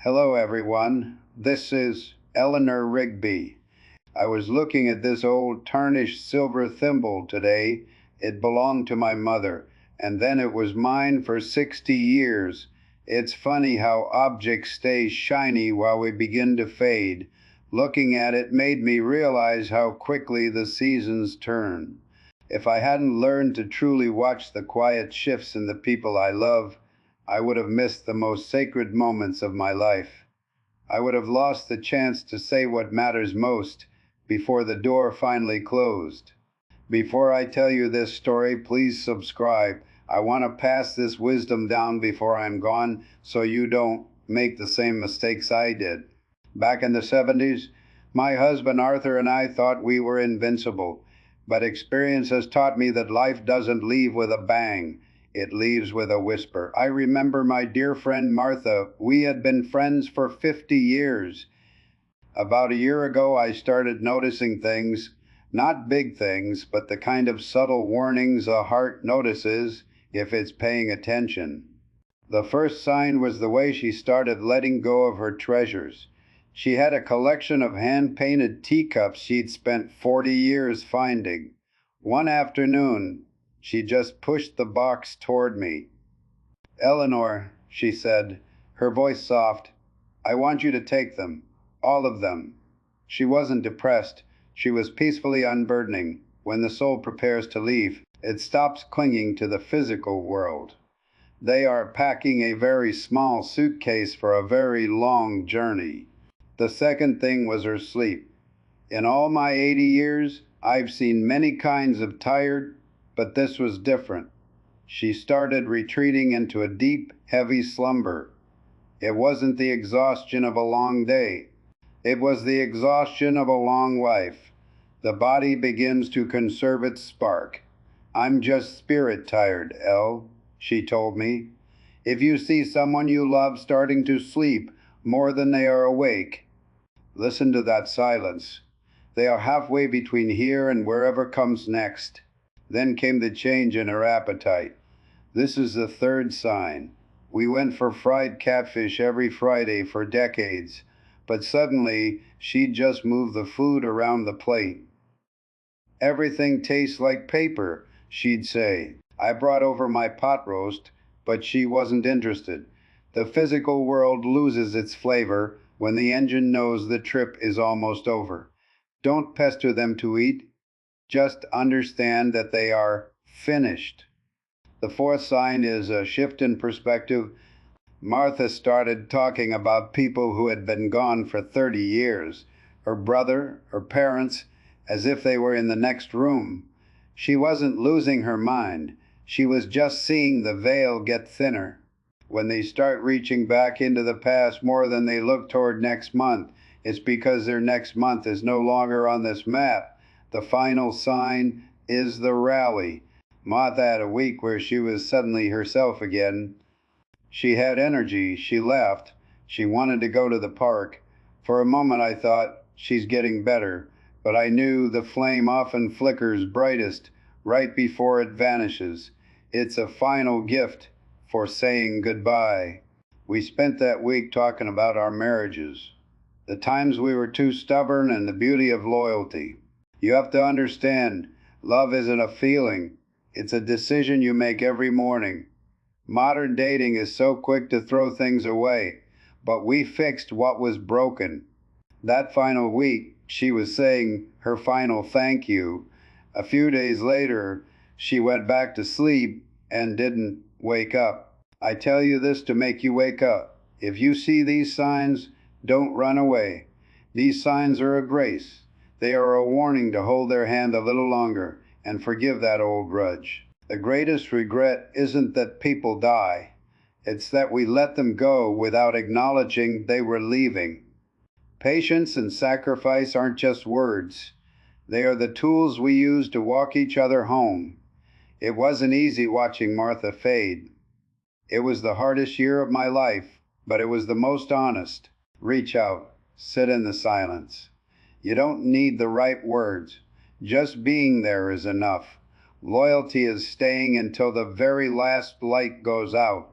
Hello, everyone. This is Eleanor Rigby. I was looking at this old tarnished silver thimble today. It belonged to my mother, and then it was mine for 60 years. It's funny how objects stay shiny while we begin to fade. Looking at it made me realize how quickly the seasons turn. If I hadn't learned to truly watch the quiet shifts in the people I love, I would have missed the most sacred moments of my life. I would have lost the chance to say what matters most before the door finally closed. Before I tell you this story, please subscribe. I want to pass this wisdom down before I'm gone so you don't make the same mistakes I did. Back in the 70s, my husband Arthur and I thought we were invincible, but experience has taught me that life doesn't leave with a bang. It leaves with a whisper. I remember my dear friend Martha. We had been friends for 50 years. About a year ago, I started noticing things, not big things, but the kind of subtle warnings a heart notices if it's paying attention. The first sign was the way she started letting go of her treasures. She had a collection of hand-painted teacups she'd spent 40 years finding. One afternoon, she just pushed the box toward me. "Eleanor," she said, her voice soft, "I want you to take them, all of them." She wasn't depressed. She was peacefully unburdening. When the soul prepares to leave, it stops clinging to the physical world. They are packing a very small suitcase for a very long journey. The second thing was her sleep. In all my 80 years, I've seen many kinds of tired, but this was different. She started retreating into a deep, heavy slumber. It wasn't the exhaustion of a long day. It was the exhaustion of a long life. The body begins to conserve its spark. "I'm just spirit tired, Elle," she told me. "If you see someone you love starting to sleep more than they are awake, listen to that silence. They are halfway between here and wherever comes next." Then came the change in her appetite. This is the third sign. We went for fried catfish every Friday for decades, but suddenly she'd just move the food around the plate. "Everything tastes like paper," she'd say. I brought over my pot roast, but she wasn't interested. The physical world loses its flavor when the engine knows the trip is almost over. Don't pester them to eat. Just understand that they are finished. The fourth sign is a shift in perspective. Martha started talking about people who had been gone for 30 years, her brother, her parents, as if they were in the next room. She wasn't losing her mind. She was just seeing the veil get thinner. When they start reaching back into the past more than they look toward next month, it's because their next month is no longer on this map. The final sign is the rally. Martha had a week where she was suddenly herself again. She had energy. She laughed. She wanted to go to the park. For a moment I thought, she's getting better, but I knew the flame often flickers brightest right before it vanishes. It's a final gift for saying goodbye. We spent that week talking about our marriages, the times we were too stubborn, and the beauty of loyalty. You have to understand, love isn't a feeling. It's a decision you make every morning. Modern dating is so quick to throw things away, but we fixed what was broken. That final week, she was saying her final thank you. A few days later, she went back to sleep and didn't wake up. I tell you this to make you wake up. If you see these signs, don't run away. These signs are a grace. They are a warning to hold their hand a little longer and forgive that old grudge. The greatest regret isn't that people die. It's that we let them go without acknowledging they were leaving. Patience and sacrifice aren't just words. They are the tools we use to walk each other home. It wasn't easy watching Martha fade. It was the hardest year of my life, but it was the most honest. Reach out. Sit in the silence. You don't need the right words. Just being there is enough. Loyalty is staying until the very last light goes out.